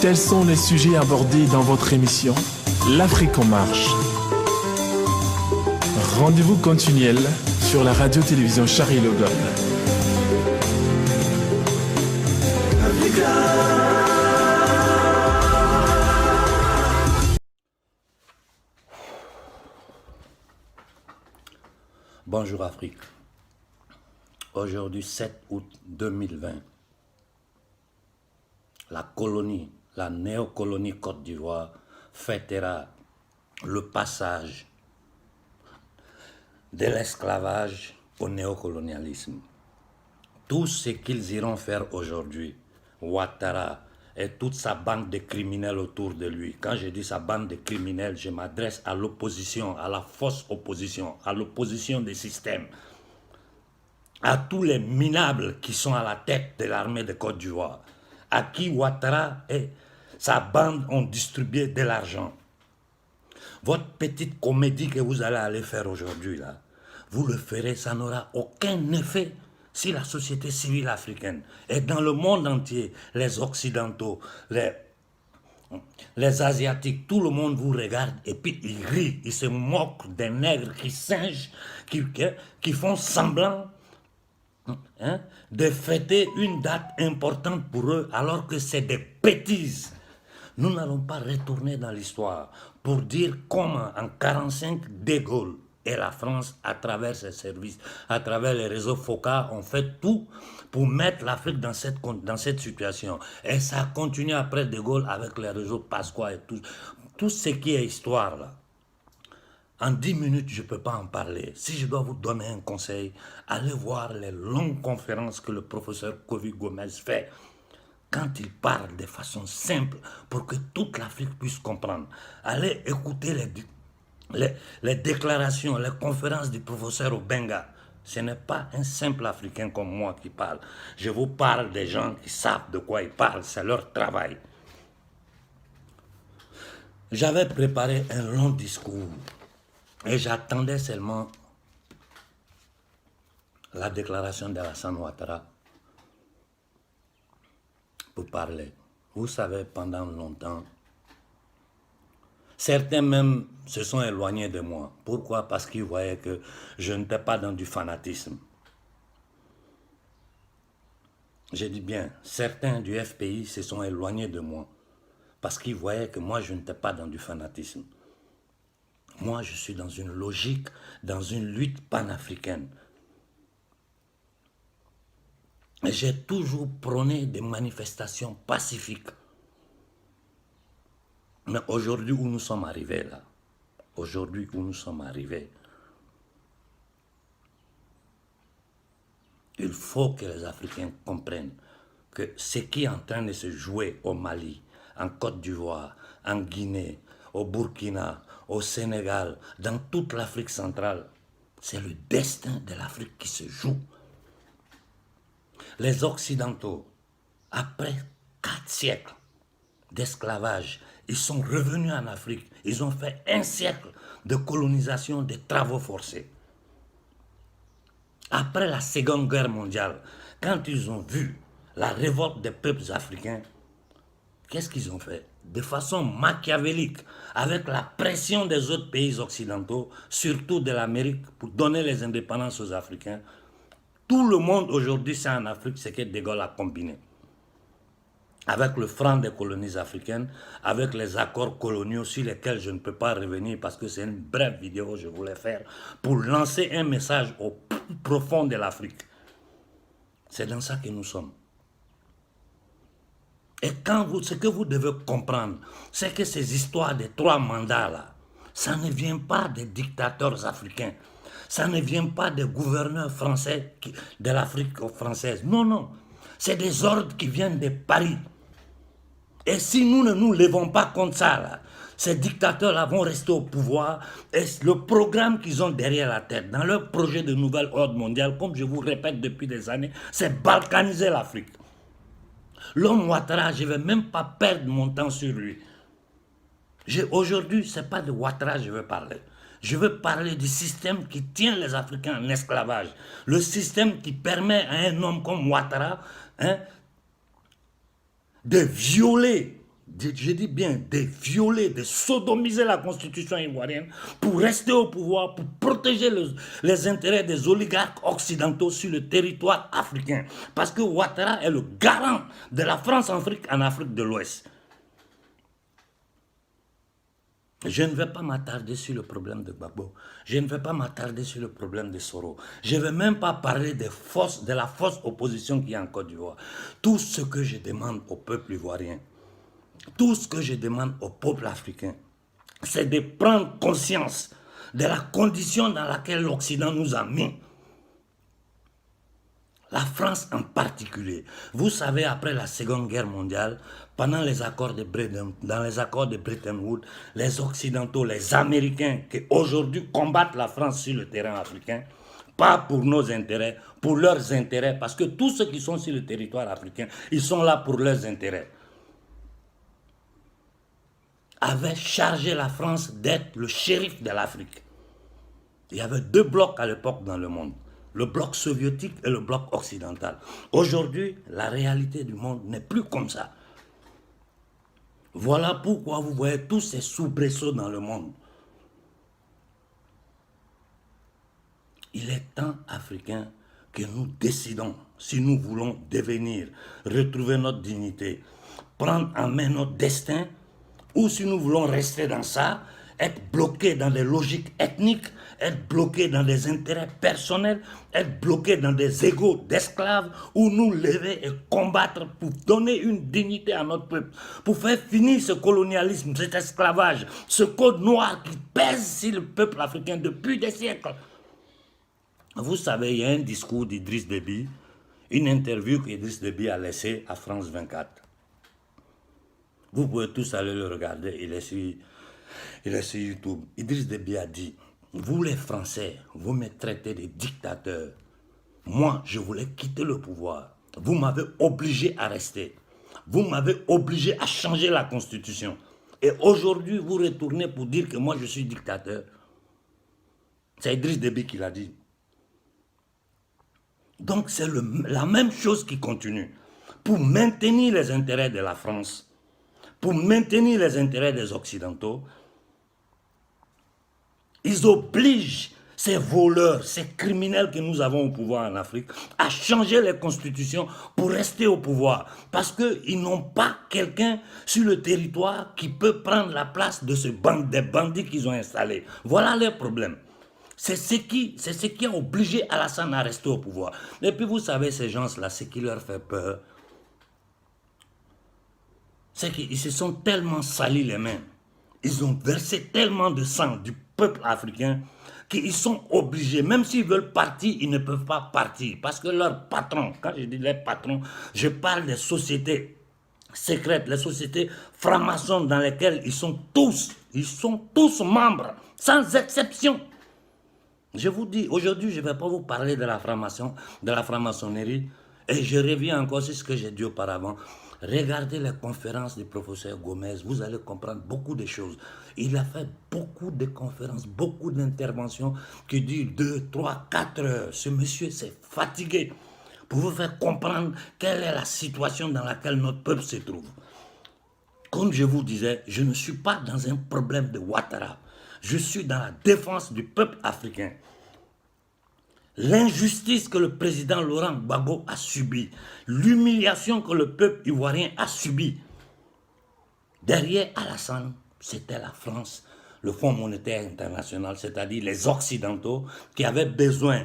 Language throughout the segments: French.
Tels sont les sujets abordés dans votre émission L'Afrique en marche. Rendez-vous continuel sur la radio-télévision Charlie Le Gaulle. Bonjour Afrique. Aujourd'hui 7 août 2020, la néocolonie Côte d'Ivoire fêtera le passage de l'esclavage au néocolonialisme. Tout ce qu'ils iront faire aujourd'hui, Ouattara et toute sa bande de criminels autour de lui. Quand je dis sa bande de criminels, je m'adresse à l'opposition, à la fausse opposition, à l'opposition des systèmes, à tous les minables qui sont à la tête de l'armée de Côte d'Ivoire, à qui Ouattara et sa bande ont distribué de l'argent. Votre petite comédie que vous allez aller faire aujourd'hui, là, vous le ferez, ça n'aura aucun effet si la société civile africaine et dans le monde entier, les Occidentaux, les Asiatiques, tout le monde vous regarde et puis ils rient, ils se moquent des nègres qui singent, qui font semblant de fêter une date importante pour eux alors que c'est des bêtises. Nous n'allons pas retourner dans l'histoire pour dire comment en 1945 De Gaulle et la France, à travers ses services, à travers les réseaux FOCA, ont fait tout pour mettre l'Afrique dans cette situation. Et ça a continué après De Gaulle avec les réseaux Pasqua et tout ce qui est histoire là. En 10 minutes, je ne peux pas en parler. Si je dois vous donner un conseil, allez voir les longues conférences que le professeur Kofi Gomez fait quand il parle de façon simple pour que toute l'Afrique puisse comprendre. Allez écouter les déclarations, les conférences du professeur Obenga. Ce n'est pas un simple Africain comme moi qui parle. Je vous parle des gens qui savent de quoi ils parlent, c'est leur travail. J'avais préparé un long discours et j'attendais seulement la déclaration d'Alassane Ouattara pour parler. Vous savez, pendant longtemps, certains même se sont éloignés de moi. Pourquoi? Parce qu'ils voyaient que je n'étais pas dans du fanatisme. Je dis bien, certains du FPI se sont éloignés de moi parce qu'ils voyaient que moi, je n'étais pas dans du fanatisme. Moi, je suis dans une logique, dans une lutte panafricaine. Et j'ai toujours prôné des manifestations pacifiques. Mais aujourd'hui où nous sommes arrivés là, il faut que les Africains comprennent que ce qui est en train de se jouer au Mali, en Côte d'Ivoire, en Guinée, au Burkina, au Sénégal, dans toute l'Afrique centrale, c'est le destin de l'Afrique qui se joue. Les Occidentaux, après 4 siècles d'esclavage, ils sont revenus en Afrique. Ils ont fait 1 siècle de colonisation, de travaux forcés. Après la Seconde Guerre mondiale, quand ils ont vu la révolte des peuples africains, qu'est-ce qu'ils ont fait? De façon machiavélique, avec la pression des autres pays occidentaux, surtout de l'Amérique, pour donner les indépendances aux Africains. Tout le monde aujourd'hui sait en Afrique ce que De Gaulle a combiné. Avec le franc des colonies africaines, avec les accords coloniaux sur lesquels je ne peux pas revenir parce que c'est une brève vidéo que je voulais faire pour lancer un message au plus profond de l'Afrique. C'est dans ça que nous sommes. Et ce que vous devez comprendre, c'est que ces histoires de 3 mandats là, ça ne vient pas des dictateurs africains. Ça ne vient pas des gouverneurs français de l'Afrique française. Non, non. C'est des ordres qui viennent de Paris. Et si nous ne nous levons pas contre ça, là, ces dictateurs-là vont rester au pouvoir. Et le programme qu'ils ont derrière la tête, dans leur projet de nouvel ordre mondial, comme je vous répète depuis des années, c'est balkaniser l'Afrique. L'homme Ouattara, je ne vais même pas perdre mon temps sur lui. Aujourd'hui, ce n'est pas de Ouattara que je veux parler. Je veux parler du système qui tient les Africains en esclavage. Le système qui permet à un homme comme Ouattara de violer je dis bien de violer, de sodomiser la constitution ivoirienne pour rester au pouvoir, pour protéger les intérêts des oligarques occidentaux sur le territoire africain. Parce que Ouattara est le garant de la France-Afrique en Afrique de l'Ouest. Je ne vais pas m'attarder sur le problème de Gbagbo. Je ne vais pas m'attarder sur le problème de Soro. Je ne vais même pas parler de la fausse opposition qui est en Côte d'Ivoire. Tout ce que je demande au peuple ivoirien, tout ce que je demande au peuple africain, c'est de prendre conscience de la condition dans laquelle l'Occident nous a mis. La France en particulier. Vous savez, après la Seconde Guerre mondiale, pendant les accords de Bretton Woods, les Occidentaux, les Américains qui aujourd'hui combattent la France sur le terrain africain, pas pour nos intérêts, pour leurs intérêts, parce que tous ceux qui sont sur le territoire africain, ils sont là pour leurs intérêts, avaient chargé la France d'être le shérif de l'Afrique. Il y avait deux blocs à l'époque dans le monde. Le bloc soviétique et le bloc occidental. Aujourd'hui, la réalité du monde n'est plus comme ça. Voilà pourquoi vous voyez tous ces soubresauts dans le monde. Il est temps, Africains, que nous décidons si nous voulons devenir, retrouver notre dignité, prendre en main notre destin, ou si nous voulons rester dans ça, être bloqué dans des logiques ethniques, être bloqué dans des intérêts personnels, être bloqué dans des égos d'esclaves, ou nous lever et combattre pour donner une dignité à notre peuple, pour faire finir ce colonialisme, cet esclavage, ce code noir qui pèse sur le peuple africain depuis des siècles. Vous savez, il y a un discours d'Idriss Déby, une interview qu'Idriss Déby a laissée à France 24. Vous pouvez tous aller le regarder, il est sur YouTube. Idriss Déby a dit, vous les Français, vous me traitez de dictateurs. Moi, je voulais quitter le pouvoir. Vous m'avez obligé à rester. Vous m'avez obligé à changer la constitution. Et aujourd'hui, vous retournez pour dire que moi, je suis dictateur. C'est Idriss Déby qui l'a dit. Donc, c'est la même chose qui continue. Pour maintenir les intérêts de la France, pour maintenir les intérêts des Occidentaux, ils obligent ces voleurs, ces criminels que nous avons au pouvoir en Afrique à changer les constitutions pour rester au pouvoir. Parce qu'ils n'ont pas quelqu'un sur le territoire qui peut prendre la place de des bandits qu'ils ont installés. Voilà leur problème. C'est ce qui a obligé Alassane à rester au pouvoir. Et puis vous savez, ces gens-là, ce qui leur fait peur, c'est qu'ils se sont tellement salis les mains, ils ont versé tellement de sang du peuple africain qu'ils sont obligés, même s'ils veulent partir, ils ne peuvent pas partir. Parce que leurs patrons, quand je dis les patrons, je parle des sociétés secrètes, les sociétés francs-maçons dans lesquelles ils sont tous membres, sans exception. Je vous dis, aujourd'hui, je ne vais pas vous parler de la franc-maçonnerie, et je reviens encore sur ce que j'ai dit auparavant. Regardez les conférences du professeur Gomez, vous allez comprendre beaucoup de choses. Il a fait beaucoup de conférences, beaucoup d'interventions qui durent 2, 3, 4 heures. Ce monsieur s'est fatigué pour vous faire comprendre quelle est la situation dans laquelle notre peuple se trouve. Comme je vous disais, je ne suis pas dans un problème de Ouattara. Je suis dans la défense du peuple africain. L'injustice que le président Laurent Gbagbo a subie, l'humiliation que le peuple ivoirien a subie. Derrière Alassane, c'était la France, le Fonds monétaire international, c'est-à-dire les Occidentaux qui avaient besoin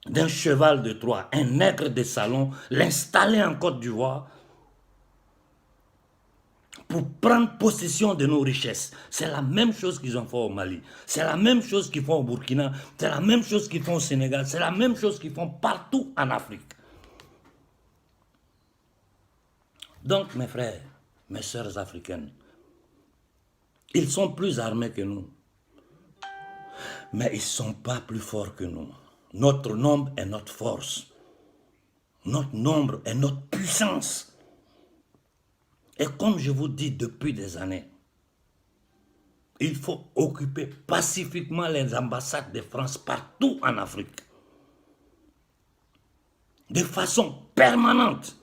d'un cheval de Troie, un nègre de salon, l'installer en Côte d'Ivoire pour prendre possession de nos richesses. C'est la même chose qu'ils ont fait au Mali. C'est la même chose qu'ils font au Burkina. C'est la même chose qu'ils font au Sénégal. C'est la même chose qu'ils font partout en Afrique. Donc, mes frères, mes sœurs africaines, ils sont plus armés que nous. Mais ils ne sont pas plus forts que nous. Notre nombre est notre force. Notre nombre est notre puissance. Et comme je vous dis depuis des années, il faut occuper pacifiquement les ambassades de France partout en Afrique. De façon permanente.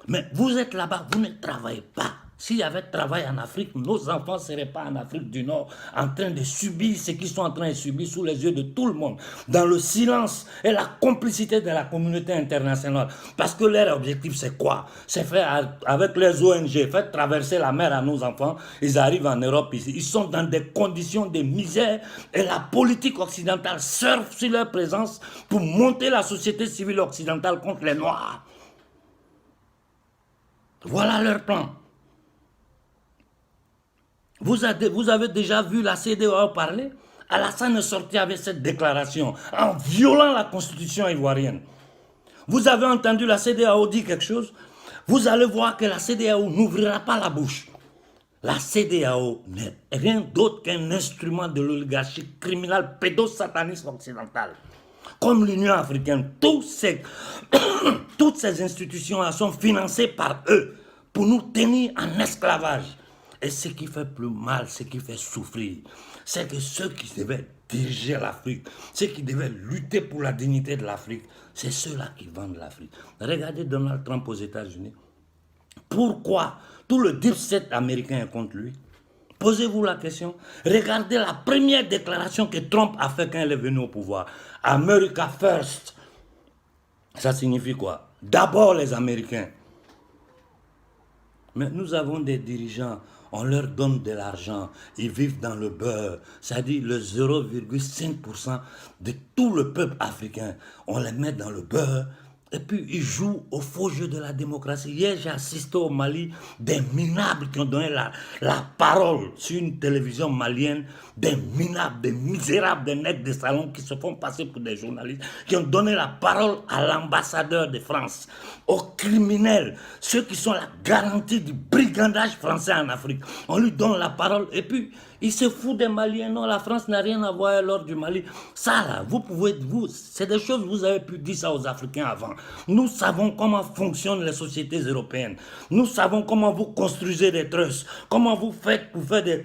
Mais vous êtes là-bas, vous ne travaillez pas. S'il y avait travail en Afrique, nos enfants ne seraient pas en Afrique du Nord en train de subir ce qu'ils sont en train de subir sous les yeux de tout le monde, dans le silence et la complicité de la communauté internationale. Parce que leur objectif, c'est quoi? C'est faire, avec les ONG, faire traverser la mer à nos enfants. Ils arrivent en Europe, ils sont dans des conditions de misère et la politique occidentale surfe sur leur présence pour monter la société civile occidentale contre les Noirs. Voilà leur plan. Vous avez déjà vu la CEDEAO parler? Alassane est sorti avec cette déclaration en violant la constitution ivoirienne. Vous avez entendu la CEDEAO dire quelque chose? Vous allez voir que la CEDEAO n'ouvrira pas la bouche. La CEDEAO n'est rien d'autre qu'un instrument de l'oligarchie criminelle pédosataniste occidentale. Comme l'Union africaine, toutes ces institutions sont financées par eux pour nous tenir en esclavage. Et ce qui fait plus mal, ce qui fait souffrir, c'est que ceux qui devaient diriger l'Afrique, ceux qui devaient lutter pour la dignité de l'Afrique, c'est ceux-là qui vendent l'Afrique. Regardez Donald Trump aux États-Unis. Pourquoi tout le deep state américain est contre lui? Posez-vous la question. Regardez la première déclaration que Trump a faite quand il est venu au pouvoir. America first. Ça signifie quoi? D'abord les Américains. Mais nous avons des dirigeants, on leur donne de l'argent, ils vivent dans le beurre, c'est-à-dire le 0,5% de tout le peuple africain. On les met dans le beurre et puis ils jouent au faux jeu de la démocratie. Hier, j'ai assisté au Mali des minables qui ont donné la parole sur une télévision malienne, des minables, des misérables, des nègres de salon qui se font passer pour des journalistes, qui ont donné la parole à l'ambassadeur de France, aux criminels, ceux qui sont la garantie du brigandage français en Afrique. On lui donne la parole et puis il se fout des Maliens. Non, la France n'a rien à voir lors du Mali. Ça là, c'est des choses, vous avez pu dire ça aux Africains avant. Nous savons comment fonctionnent les sociétés européennes. Nous savons comment vous construisez des trusts, comment vous faites pour faire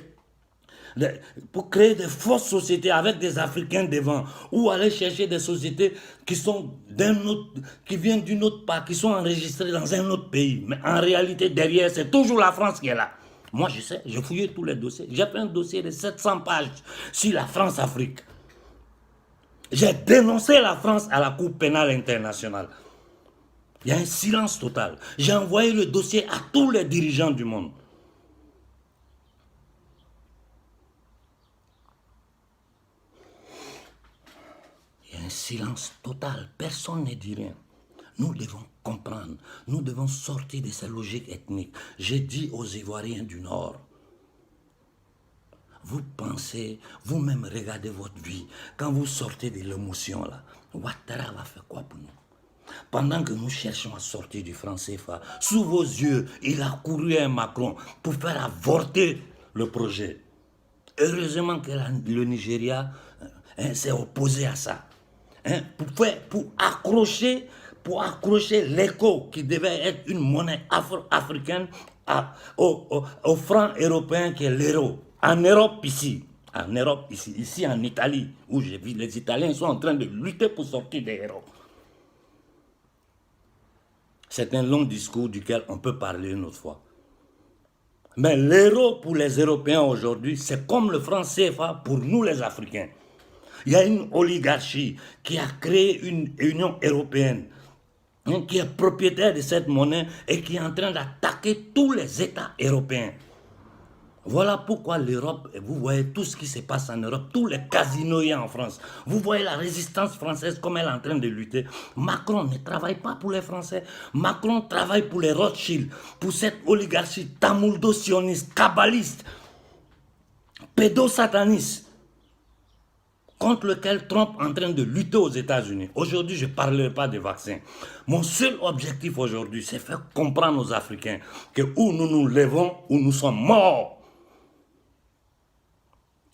pour créer des fausses sociétés avec des Africains devant, ou aller chercher des sociétés qui viennent d'une autre part, qui sont enregistrées dans un autre pays. Mais en réalité, derrière, c'est toujours la France qui est là. Moi, je sais, j'ai fouillé tous les dossiers. J'ai fait un dossier de 700 pages sur la France-Afrique. J'ai dénoncé la France à la Cour pénale internationale. Il y a un silence total. J'ai envoyé le dossier à tous les dirigeants du monde. Il y a un silence total. Personne ne dit rien. Nous devons comprendre. Nous devons sortir de ces logiques ethniques. J'ai dit aux Ivoiriens du Nord, vous pensez, vous-même regardez votre vie, quand vous sortez de l'émotion là, Ouattara va faire quoi pour nous? Pendant que nous cherchons à sortir du franc CFA, sous vos yeux, il a couru à Macron pour faire avorter le projet. Heureusement que le Nigeria s'est opposé à ça. Pour accrocher l'écho qui devait être une monnaie africaine au franc européen qui est l'euro. En Europe ici, en Italie, où je vis, les Italiens sont en train de lutter pour sortir des euros. C'est un long discours duquel on peut parler une autre fois. Mais l'euro pour les Européens aujourd'hui, c'est comme le franc CFA pour nous les Africains. Il y a une oligarchie qui a créé une Union européenne, qui est propriétaire de cette monnaie et qui est en train d'attaquer tous les États européens. Voilà pourquoi l'Europe, vous voyez tout ce qui se passe en Europe, tous les casinos y a en France. Vous voyez la résistance française, comme elle est en train de lutter. Macron ne travaille pas pour les Français. Macron travaille pour les Rothschild, pour cette oligarchie tamouldo-sioniste, kabbaliste, pédosataniste, contre lequel Trump est en train de lutter aux États-Unis. Aujourd'hui, je ne parlerai pas de vaccins. Mon seul objectif aujourd'hui, c'est faire comprendre aux Africains que où nous nous levons, où nous sommes morts.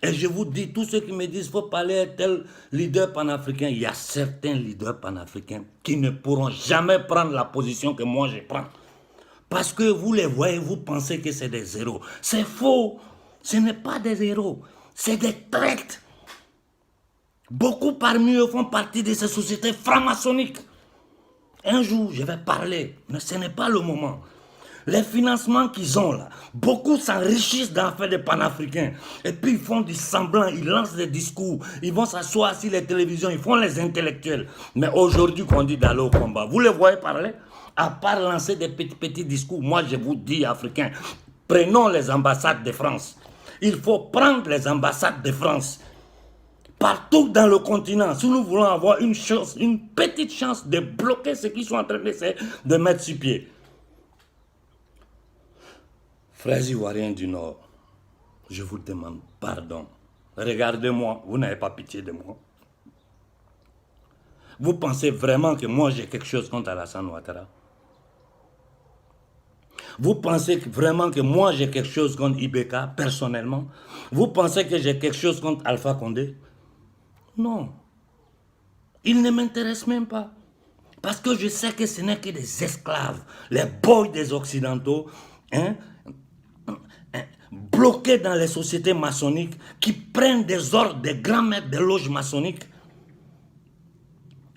Et je vous dis, tous ceux qui me disent qu'il faut parler à tel leader panafricain, il y a certains leaders panafricains qui ne pourront jamais prendre la position que moi je prends. Parce que vous les voyez, vous pensez que c'est des héros. C'est faux. Ce n'est pas des héros. C'est des traîtres. Beaucoup parmi eux font partie de ces sociétés franc-maçonniques. Un jour, je vais parler, mais ce n'est pas le moment. Les financements qu'ils ont là, beaucoup s'enrichissent dans l'affaire des panafricains. Et puis ils font du semblant, ils lancent des discours, ils vont s'asseoir sur les télévisions, ils font les intellectuels. Mais aujourd'hui qu'on dit d'aller au combat, vous les voyez parler? À part lancer des petits discours, moi je vous dis Africains, prenons les ambassades de France. Il faut prendre les ambassades de France. Partout dans le continent, si nous voulons avoir une chance, une petite chance de bloquer ce qu'ils sont en train d'essayer de mettre sur pied. Frères ivoiriens du Nord, je vous demande pardon. Regardez-moi, vous n'avez pas pitié de moi. Vous pensez vraiment que moi j'ai quelque chose contre Alassane Ouattara? Vous pensez vraiment que moi j'ai quelque chose contre Ibeka, personnellement? Vous pensez que j'ai quelque chose contre Alpha Condé? Non. Il ne m'intéresse même pas. Parce que je sais que ce n'est que des esclaves, les boys des Occidentaux, bloqués dans les sociétés maçonniques, qui prennent des ordres des grands maîtres des loges maçonniques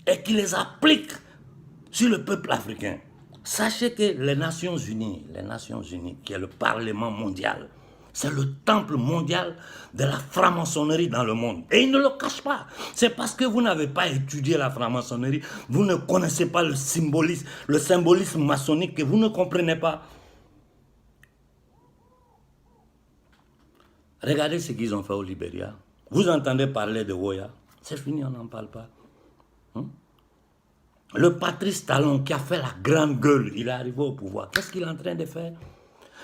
et qui les appliquent sur le peuple africain. Sachez que les Nations Unies, qui est le Parlement mondial, c'est le temple mondial de la franc-maçonnerie dans le monde. Et ils ne le cachent pas. C'est parce que vous n'avez pas étudié la franc-maçonnerie, vous ne connaissez pas le symbolisme maçonnique, que vous ne comprenez pas. Regardez ce qu'ils ont fait au Libéria. Vous entendez parler de Woya. C'est fini, on n'en parle pas. Le Patrice Talon qui a fait la grande gueule, il est arrivé au pouvoir. Qu'est-ce qu'il est en train de faire?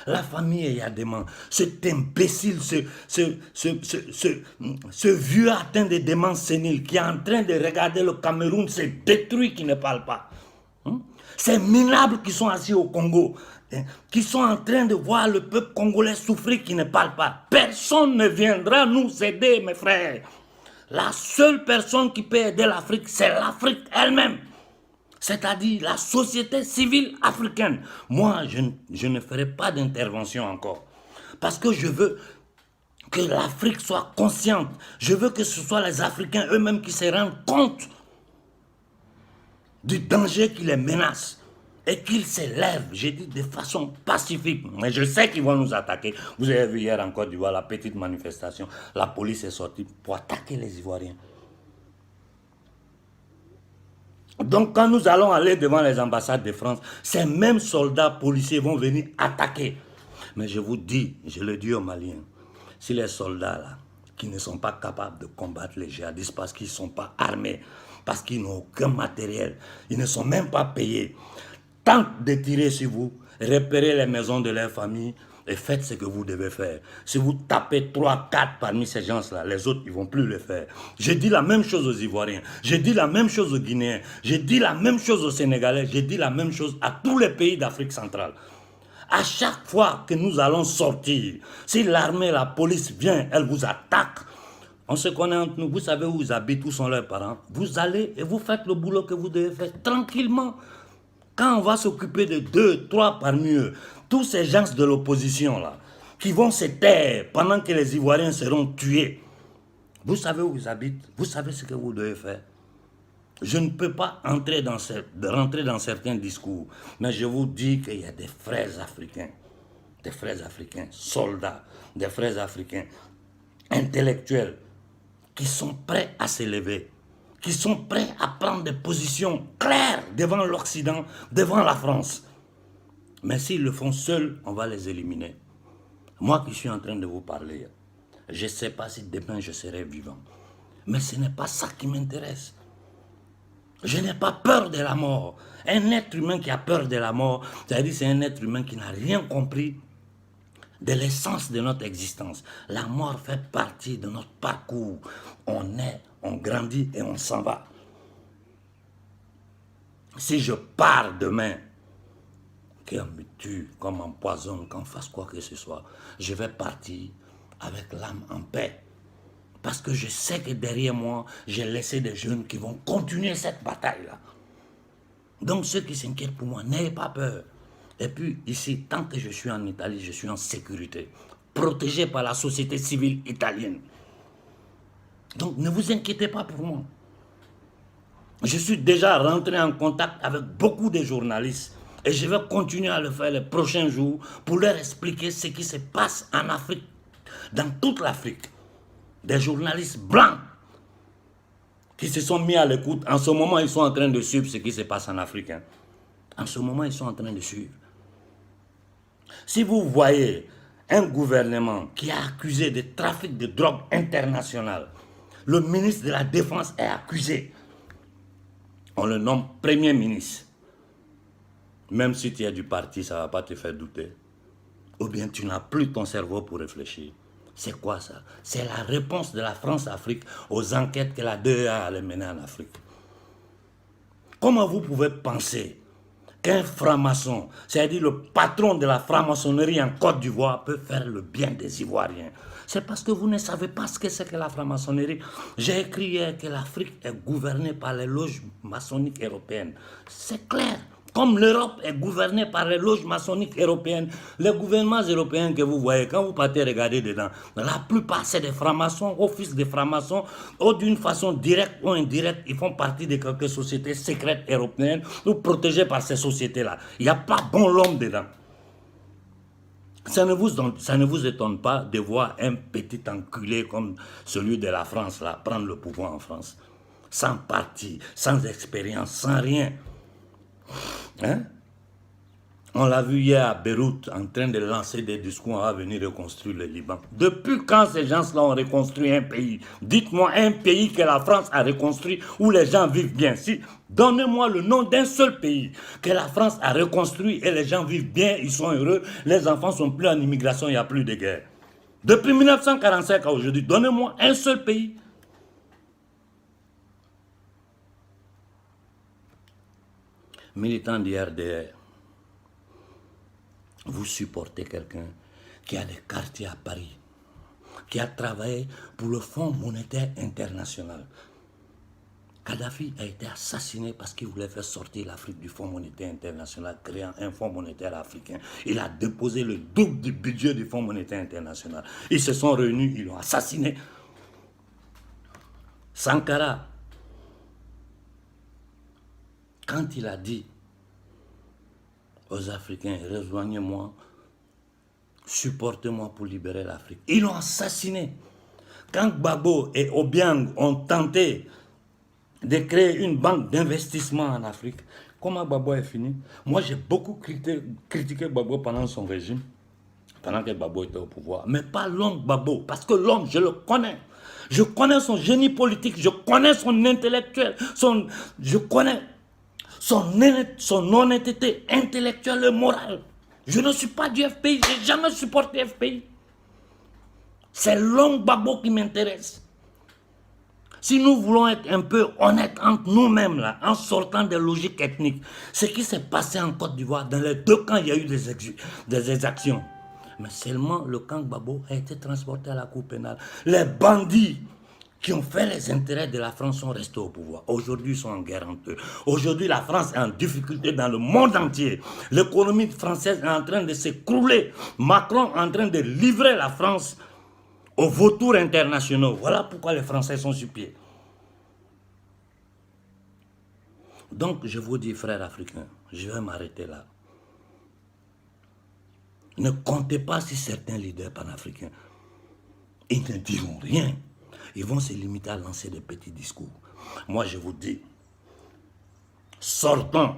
La famille Eyadema, cet imbécile, ce vieux atteint de démence sénile qui est en train de regarder le Cameroun se détruire, qui ne parle pas. Ces minables qui sont assis au Congo, qui sont en train de voir le peuple congolais souffrir, qui ne parle pas. Personne ne viendra nous aider, mes frères. La seule personne qui peut aider l'Afrique, c'est l'Afrique elle-même. C'est-à-dire la société civile africaine. Moi, je ne ferai pas d'intervention encore. Parce que je veux que l'Afrique soit consciente. Je veux que ce soit les Africains eux-mêmes qui se rendent compte du danger qui les menace. Et qu'ils s'élèvent, j'ai dit, de façon pacifique. Mais je sais qu'ils vont nous attaquer. Vous avez vu hier en Côte d'Ivoire la petite manifestation. La police est sortie pour attaquer les Ivoiriens. Donc quand nous allons aller devant les ambassades de France, ces mêmes soldats policiers vont venir attaquer. Mais je vous dis, je le dis aux Maliens, si les soldats là, qui ne sont pas capables de combattre les djihadistes parce qu'ils ne sont pas armés, parce qu'ils n'ont aucun matériel, ils ne sont même pas payés, tentent de tirer sur vous, repérez les maisons de leur famille, et faites ce que vous devez faire. Si vous tapez 3, 4 parmi ces gens-là, les autres, ils ne vont plus le faire. J'ai dit la même chose aux Ivoiriens, j'ai dit la même chose aux Guinéens, j'ai dit la même chose aux Sénégalais, j'ai dit la même chose à tous les pays d'Afrique centrale. À chaque fois que nous allons sortir, si l'armée, la police vient, elle vous attaque, on se connaît entre nous, vous savez où ils habitent, où sont leurs parents, vous allez et vous faites le boulot que vous devez faire tranquillement. Quand on va s'occuper de 2, 3 parmi eux, tous ces gens de l'opposition là, qui vont se taire pendant que les Ivoiriens seront tués, vous savez où ils habitent, vous savez ce que vous devez faire. Je ne peux pas rentrer dans certains discours, mais je vous dis qu'il y a des frères africains, soldats, des frères africains intellectuels, qui sont prêts à s'élever, qui sont prêts à prendre des positions claires devant l'Occident, devant la France. Mais s'ils le font seuls, on va les éliminer. Moi qui suis en train de vous parler, je ne sais pas si demain je serai vivant. Mais ce n'est pas ça qui m'intéresse. Je n'ai pas peur de la mort. Un être humain qui a peur de la mort, c'est-à-dire c'est un être humain qui n'a rien compris de l'essence de notre existence. La mort fait partie de notre parcours. On naît, on grandit et on s'en va. Si je pars demain, qu'on me tue, qu'on m'empoisonne, qu'on fasse quoi que ce soit, je vais partir avec l'âme en paix. Parce que je sais que derrière moi, j'ai laissé des jeunes qui vont continuer cette bataille-là. Donc ceux qui s'inquiètent pour moi, n'ayez pas peur. Et puis ici, tant que je suis en Italie, je suis en sécurité, protégé par la société civile italienne. Donc ne vous inquiétez pas pour moi. Je suis déjà rentré en contact avec beaucoup de journalistes Et je vais continuer à le faire les prochains jours pour leur expliquer ce qui se passe en Afrique, dans toute l'Afrique. Des journalistes blancs qui se sont mis à l'écoute. En ce moment, ils sont en train de suivre ce qui se passe en Afrique. Hein. En ce moment, ils sont en train de suivre. Si vous voyez un gouvernement qui a accusé de trafic de drogue international, le ministre de la Défense est accusé. On le nomme Premier ministre. Même si tu es du parti, ça ne va pas te faire douter. Ou bien tu n'as plus ton cerveau pour réfléchir. C'est quoi ça? C'est la réponse de la France-Afrique aux enquêtes que la DEA allait mener en Afrique. Comment vous pouvez penser qu'un franc-maçon, c'est-à-dire le patron de la franc-maçonnerie en Côte d'Ivoire, peut faire le bien des Ivoiriens? C'est parce que vous ne savez pas ce que c'est que la franc-maçonnerie. J'ai écrit hier que l'Afrique est gouvernée par les loges maçonniques européennes. C'est clair. Comme l'Europe est gouvernée par les loges maçonniques européennes, les gouvernements européens que vous voyez, quand vous partez regarder dedans, la plupart c'est des francs-maçons, au fils des francs-maçons, ou d'une façon directe ou indirecte, ils font partie de quelques sociétés secrètes européennes ou protégées par ces sociétés-là. Il n'y a pas bon l'homme dedans. Ça ne vous étonne pas de voir un petit enculé comme celui de la France là, prendre le pouvoir en France. Sans parti, sans expérience, sans rien. Hein? On l'a vu hier à Beyrouth en train de lancer des discours, on va venir reconstruire le Liban. Depuis quand ces gens-là ont reconstruit un pays? Dites-moi un pays que la France a reconstruit où les gens vivent bien. Si, donnez-moi le nom d'un seul pays que la France a reconstruit et les gens vivent bien, ils sont heureux, les enfants sont plus en immigration, il n'y a plus de guerre. Depuis 1945 à aujourd'hui, donnez-moi un seul pays. Militant du RDR, vous supportez quelqu'un qui a des quartiers à Paris, qui a travaillé pour le Fonds monétaire international. Kadhafi a été assassiné parce qu'il voulait faire sortir l'Afrique du Fonds monétaire international, créant un Fonds monétaire africain. Il a déposé le double du budget du Fonds monétaire international. Ils se sont réunis, ils l'ont assassiné. Sankara, quand il a dit aux Africains, rejoignez-moi, supportez-moi pour libérer l'Afrique, ils l'ont assassiné. Quand Gbagbo et Obiang ont tenté de créer une banque d'investissement en Afrique, comment Gbagbo est fini? Moi, j'ai beaucoup critiqué Gbagbo pendant son régime, pendant que Gbagbo était au pouvoir, mais pas l'homme Gbagbo, parce que l'homme, je le connais. Je connais son génie politique, je connais son intellectuel, je connais son honnêteté intellectuelle et morale. Je ne suis pas du FPI, je n'ai jamais supporté FPI. C'est l'homme Gbagbo qui m'intéresse. Si nous voulons être un peu honnêtes entre nous-mêmes, là, en sortant des logiques ethniques, ce qui s'est passé en Côte d'Ivoire, dans les deux camps, il y a eu des exactions. Mais seulement le camp Gbagbo a été transporté à la Cour pénale. Les bandits qui ont fait les intérêts de la France sont restés au pouvoir. Aujourd'hui, ils sont en guerre entre eux. Aujourd'hui, la France est en difficulté dans le monde entier. L'économie française est en train de s'écrouler. Macron est en train de livrer la France aux vautours internationaux. Voilà pourquoi les Français sont sur pied. Donc, je vous dis, frères africains, je vais m'arrêter là. Ne comptez pas sur certains leaders panafricains. Ils ne diront rien. Ils vont se limiter à lancer des petits discours. Moi, je vous dis, sortons,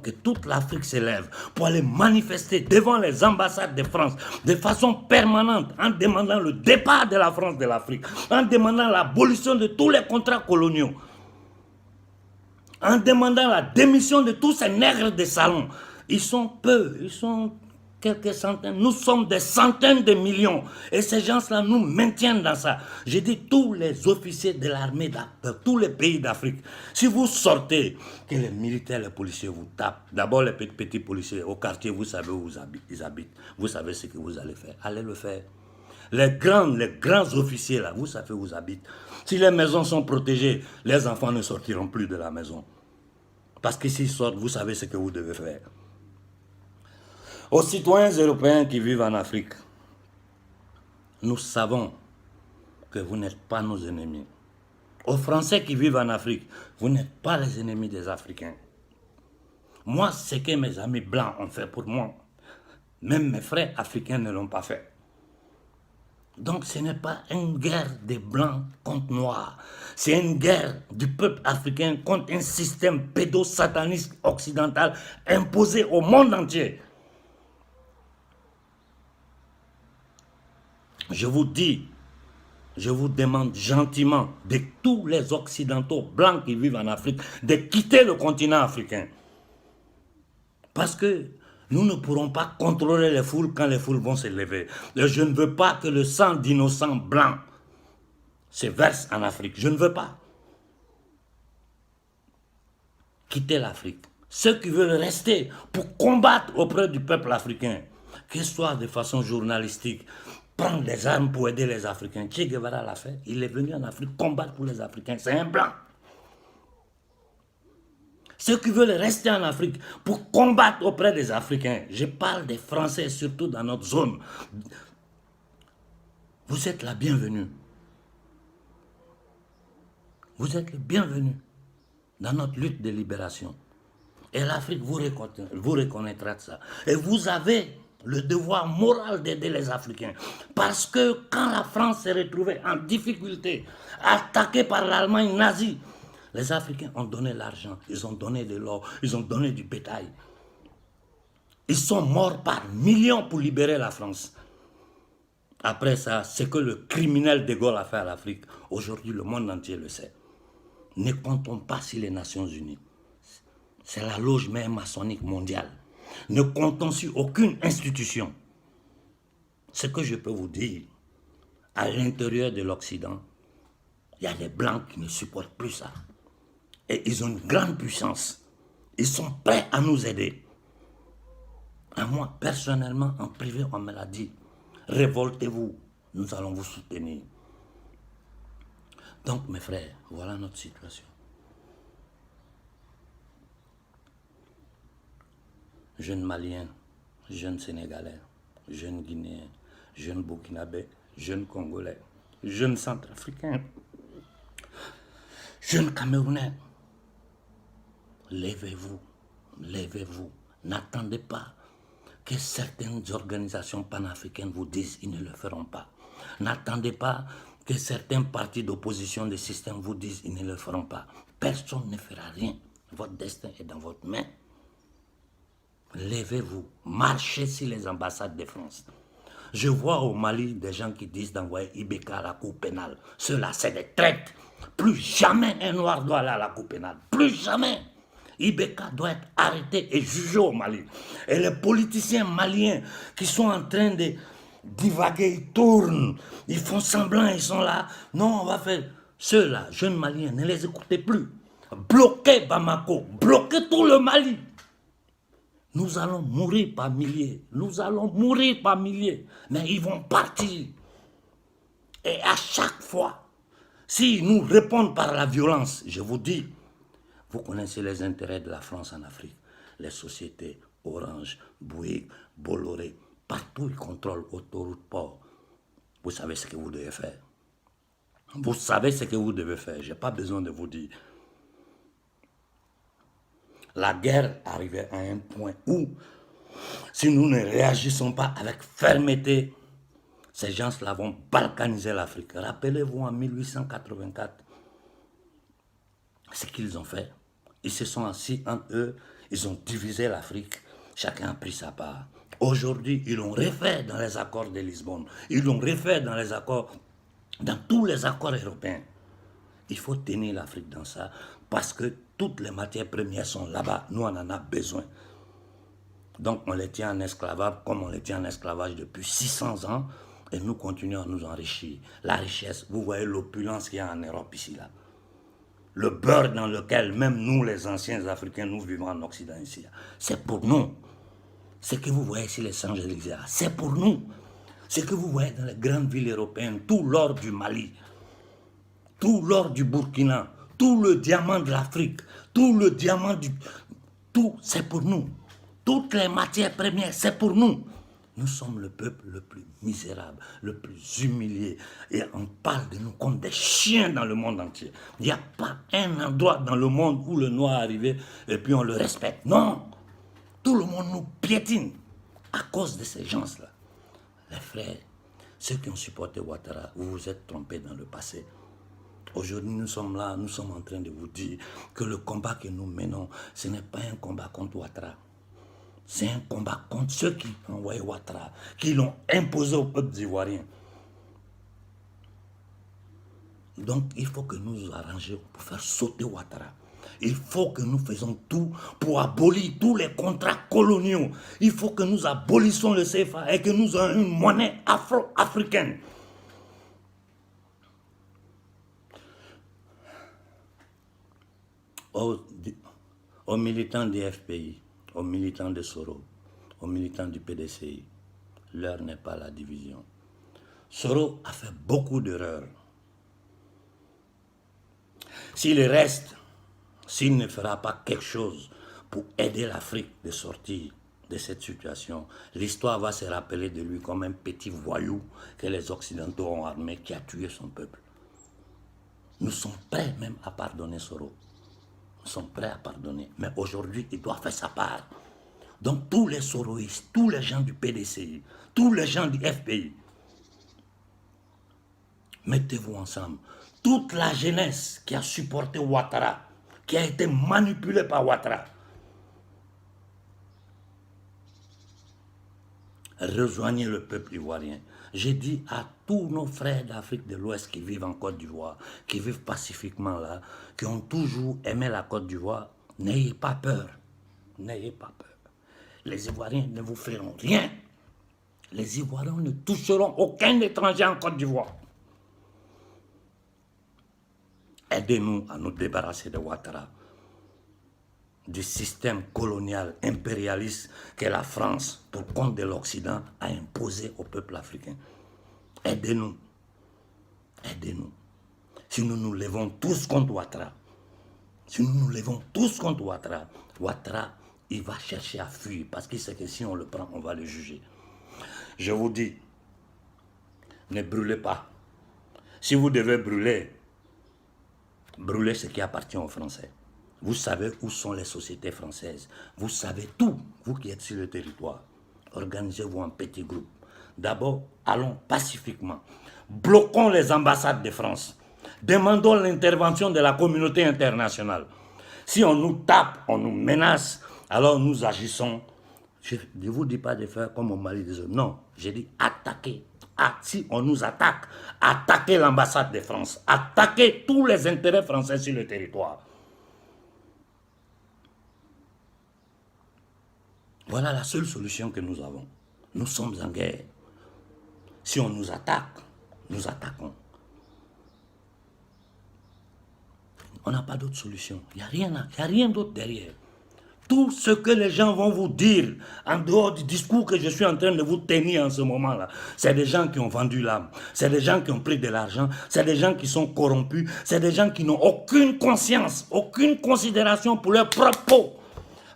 que toute l'Afrique s'élève pour aller manifester devant les ambassades de France de façon permanente en demandant le départ de la France de l'Afrique, en demandant l'abolition de tous les contrats coloniaux, en demandant la démission de tous ces nègres de salon. Ils sont peu, ils sont quelques centaines, nous sommes des centaines de millions. Et ces gens-là nous maintiennent dans ça. J'ai dit tous les officiers de l'armée de tous les pays d'Afrique. Si vous sortez, que les militaires, les policiers vous tapent, d'abord les petits policiers au quartier, vous savez où ils habitent. Vous savez ce que vous allez faire. Allez le faire. Les grands officiers là, vous savez où ils habitent. Si les maisons sont protégées, les enfants ne sortiront plus de la maison. Parce que s'ils sortent, vous savez ce que vous devez faire. Aux citoyens européens qui vivent en Afrique, nous savons que vous n'êtes pas nos ennemis. Aux Français qui vivent en Afrique, vous n'êtes pas les ennemis des Africains. Moi, ce que mes amis blancs ont fait pour moi, même mes frères africains ne l'ont pas fait. Donc ce n'est pas une guerre des blancs contre noirs. C'est une guerre du peuple africain contre un système pédosataniste occidental imposé au monde entier. Je vous dis, je vous demande gentiment de tous les occidentaux blancs qui vivent en Afrique de quitter le continent africain. Parce que nous ne pourrons pas contrôler les foules quand les foules vont se lever. Et je ne veux pas que le sang d'innocents blancs se verse en Afrique. Je ne veux pas. Quitter l'Afrique. Ceux qui veulent rester pour combattre auprès du peuple africain, que ce soit de façon journalistique, prendre des armes pour aider les Africains. Che Guevara l'a fait. Il est venu en Afrique combattre pour les Africains. C'est un blanc. Ceux qui veulent rester en Afrique pour combattre auprès des Africains, je parle des Français, surtout dans notre zone, vous êtes la bienvenue. Vous êtes le bienvenu dans notre lutte de libération. Et l'Afrique vous reconnaîtra de ça. Et vous avez le devoir moral d'aider les Africains. Parce que quand la France s'est retrouvée en difficulté, attaquée par l'Allemagne nazie, les Africains ont donné l'argent, ils ont donné de l'or, ils ont donné du bétail. Ils sont morts par millions pour libérer la France. Après ça, c'est que le criminel de Gaulle a fait à l'Afrique. Aujourd'hui, le monde entier le sait. Ne comptons pas sur les Nations Unies. C'est la loge mère maçonnique mondiale. Ne comptons sur aucune institution. Ce que je peux vous dire, à l'intérieur de l'Occident, il y a des Blancs qui ne supportent plus ça. Et ils ont une grande puissance. Ils sont prêts à nous aider. À moi, personnellement, en privé, on me l'a dit. Révoltez-vous, nous allons vous soutenir. Donc, mes frères, voilà notre situation. Jeunes Maliens, jeunes Sénégalais, jeunes Guinéens, jeunes Burkinabés, jeunes Congolais, jeunes Centrafricains, jeunes Camerounais, levez-vous, levez-vous. N'attendez pas que certaines organisations panafricaines vous disent qu'ils ne le feront pas. N'attendez pas que certains partis d'opposition du système vous disent qu'ils ne le feront pas. Personne ne fera rien. Votre destin est dans votre main. Levez-vous, marchez sur les ambassades de France. Je vois au Mali des gens qui disent d'envoyer Ibeka à la cour pénale. Ceux-là, c'est des traîtres. Plus jamais un noir doit aller à la cour pénale. Plus jamais. Ibeka doit être arrêté et jugé au Mali. Et les politiciens maliens qui sont en train de divaguer, ils tournent, ils font semblant, ils sont là. Non, on va faire... Ceux-là, jeunes Maliens, ne les écoutez plus. Bloquez Bamako, bloquez tout le Mali. Nous allons mourir par milliers. Nous allons mourir par milliers. Mais ils vont partir. Et à chaque fois, s'ils nous répondent par la violence, je vous dis, vous connaissez les intérêts de la France en Afrique. Les sociétés Orange, Bouygues, Bolloré, partout ils contrôlent autoroute port. Vous savez ce que vous devez faire. Vous savez ce que vous devez faire. Je n'ai pas besoin de vous dire. La guerre arrivait à un point où, si nous ne réagissons pas avec fermeté, ces gens-là vont balkaniser l'Afrique. Rappelez-vous en 1884, ce qu'ils ont fait. Ils se sont assis entre eux, ils ont divisé l'Afrique, chacun a pris sa part. Aujourd'hui, ils l'ont refait dans les accords de Lisbonne, ils l'ont refait dans les accords, dans tous les accords européens. Il faut tenir l'Afrique dans ça, parce que toutes les matières premières sont là-bas. Nous, on en a besoin. Donc, on les tient en esclavage, comme on les tient en esclavage depuis 600 ans, et nous continuons à nous enrichir. La richesse, vous voyez l'opulence qu'il y a en Europe ici, là. Le beurre dans lequel même nous, les anciens Africains, nous vivons en Occident ici, c'est pour nous. Ce que vous voyez ici, les Champs-Élysées, c'est pour nous. Ce que vous voyez dans les grandes villes européennes, tout l'or du Mali, tout l'or du Burkina, tout le diamant de l'Afrique, tout le diamant du... Tout, c'est pour nous. Toutes les matières premières, c'est pour nous. Nous sommes le peuple le plus misérable, le plus humilié. Et on parle de nous comme des chiens dans le monde entier. Il n'y a pas un endroit dans le monde où le noir est arrivé et puis on le respecte. Non, Tout le monde nous piétine à cause de ces gens-là. Les frères, ceux qui ont supporté Ouattara, vous vous êtes trompés dans le passé. Aujourd'hui, nous sommes là, nous sommes en train de vous dire que le combat que nous menons, ce n'est pas un combat contre Ouattara. C'est un combat contre ceux qui ont envoyé Ouattara, qui l'ont imposé au peuple ivoirien. Donc, il faut que nous nous arrangions pour faire sauter Ouattara. Il faut que nous faisons tout pour abolir tous les contrats coloniaux. Il faut que nous abolissions le CFA et que nous ayons une monnaie afro-africaine. Aux militants du FPI, aux militants de Soro, aux militants du PDCI, l'heure n'est pas la division. Soro a fait beaucoup d'erreurs. S'il reste, s'il ne fera pas quelque chose pour aider l'Afrique de sortir de cette situation, l'histoire va se rappeler de lui comme un petit voyou que les Occidentaux ont armé qui a tué son peuple. Nous sommes prêts même à pardonner Soro. Nous sommes prêts à pardonner. Mais aujourd'hui, il doit faire sa part. Donc tous les soroïstes, tous les gens du PDCI, tous les gens du FPI, mettez-vous ensemble. Toute la jeunesse qui a supporté Ouattara, qui a été manipulée par Ouattara, rejoignez le peuple ivoirien. J'ai dit à tous nos frères d'Afrique de l'Ouest qui vivent en Côte d'Ivoire, qui vivent pacifiquement là, qui ont toujours aimé la Côte d'Ivoire, n'ayez pas peur. N'ayez pas peur. Les Ivoiriens ne vous feront rien. Les Ivoiriens ne toucheront aucun étranger en Côte d'Ivoire. Aidez-nous à nous débarrasser de Ouattara, du système colonial impérialiste que la France, pour compte de l'Occident, a imposé au peuple africain. Aidez-nous. Aidez-nous. Si nous nous levons tous contre Ouattara, Ouattara, il va chercher à fuir parce qu'il sait que si on le prend, on va le juger. Je vous dis, ne brûlez pas. Si vous devez brûler, brûlez ce qui appartient aux Français. Vous savez où sont les sociétés françaises. Vous savez tout, vous qui êtes sur le territoire. Organisez-vous en petits groupes. D'abord, allons pacifiquement. Bloquons les ambassades de France. Demandons l'intervention de la communauté internationale. Si on nous tape, on nous menace, alors nous agissons. Je ne vous dis pas de faire comme au Mali des autres. Non, j'ai dit attaquer. Si on nous attaque, attaquez l'ambassade de France. Attaquez tous les intérêts français sur le territoire. Voilà la seule solution que nous avons. Nous sommes en guerre. Si on nous attaque, nous attaquons. On n'a pas d'autre solution. Il n'y a rien d'autre derrière. Tout ce que les gens vont vous dire, en dehors du discours que je suis en train de vous tenir en ce moment-là, c'est des gens qui ont vendu l'âme, c'est des gens qui ont pris de l'argent, c'est des gens qui sont corrompus, c'est des gens qui n'ont aucune conscience, aucune considération pour leur propre peau.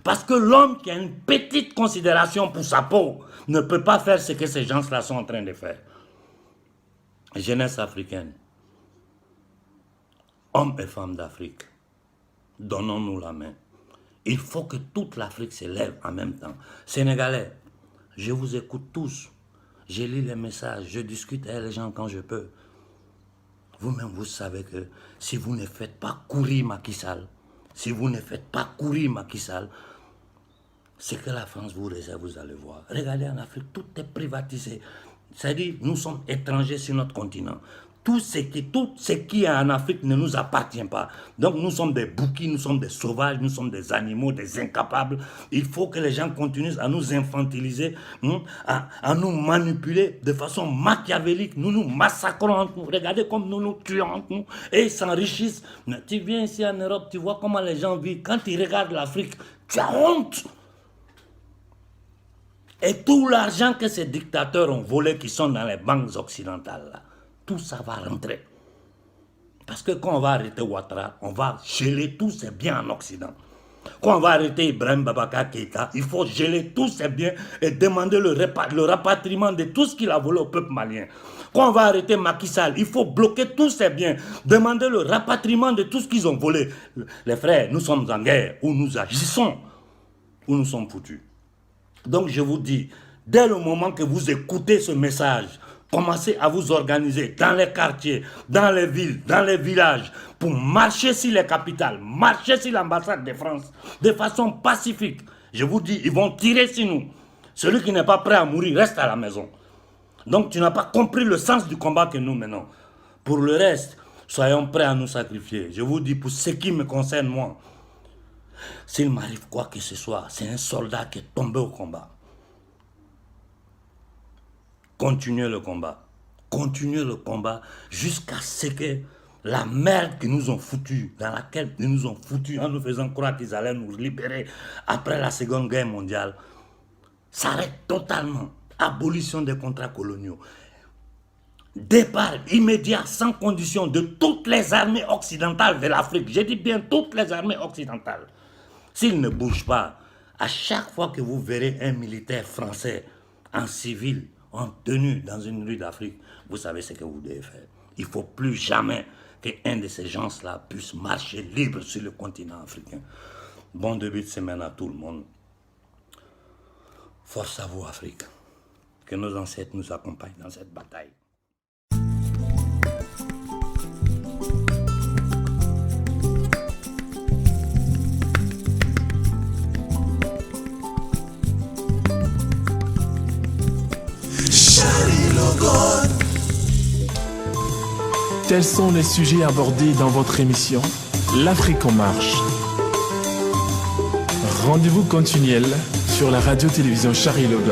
Parce que l'homme qui a une petite considération pour sa peau ne peut pas faire ce que ces gens-là sont en train de faire. Jeunesse africaine, hommes et femmes d'Afrique, donnons-nous la main. Il faut que toute l'Afrique se lève en même temps. Sénégalais, je vous écoute tous. Je lis les messages, je discute avec les gens quand je peux. Vous-même, vous savez que si vous ne faites pas courir Macky Sall, ce que la France vous réserve, vous allez voir. Regardez en Afrique, tout est privatisé. C'est-à-dire, nous sommes étrangers sur notre continent. Tout ce qui est en Afrique ne nous appartient pas. Donc nous sommes des bouquins, nous sommes des sauvages, nous sommes des animaux, des incapables. Il faut que les gens continuent à nous infantiliser, à nous manipuler de façon machiavélique. Nous nous massacrons entre nous. Regardez comme nous nous tuons entre nous et ils s'enrichissent. Tu viens ici en Europe, tu vois comment les gens vivent. Quand ils regardent l'Afrique, tu as honte. Et tout l'argent que ces dictateurs ont volé qui sont dans les banques occidentales, là, tout ça va rentrer. Parce que quand on va arrêter Ouattara, on va geler tous ses biens en Occident. Quand on va arrêter Ibrahim Boubacar Keïta, il faut geler tous ses biens et demander le rapatriement de tout ce qu'il a volé au peuple malien. Quand on va arrêter Macky Sall, il faut bloquer tous ses biens, demander le rapatriement de tout ce qu'ils ont volé. Les frères, nous sommes en guerre, où nous agissons, où nous sommes foutus. Donc je vous dis, dès le moment que vous écoutez ce message, commencez à vous organiser dans les quartiers, dans les villes, dans les villages, pour marcher sur les capitales, marcher sur l'ambassade de France, de façon pacifique. Je vous dis, ils vont tirer sur nous. Celui qui n'est pas prêt à mourir reste à la maison. Donc tu n'as pas compris le sens du combat que nous menons. Pour le reste, soyons prêts à nous sacrifier. Je vous dis, pour ce qui me concerne, moi, s'il m'arrive quoi que ce soit, c'est un soldat qui est tombé au combat. Continuez le combat. Continuez le combat jusqu'à ce que la merde qu'ils nous ont foutue, dans laquelle ils nous ont foutu en nous faisant croire qu'ils allaient nous libérer après la Seconde Guerre mondiale, s'arrête totalement. Abolition des contrats coloniaux. Départ immédiat, sans condition, de toutes les armées occidentales de l'Afrique. Je dis bien toutes les armées occidentales. S'ils ne bougent pas, à chaque fois que vous verrez un militaire français en civil, en tenue dans une rue d'Afrique, vous savez ce que vous devez faire. Il ne faut plus jamais qu'un de ces gens-là puisse marcher libre sur le continent africain. Bon début de semaine à tout le monde. Force à vous, Afrique. Que nos ancêtres nous accompagnent dans cette bataille. Tels sont les sujets abordés dans votre émission L'Afrique en marche. Rendez-vous continuel sur la radio-télévision Charlie Logon.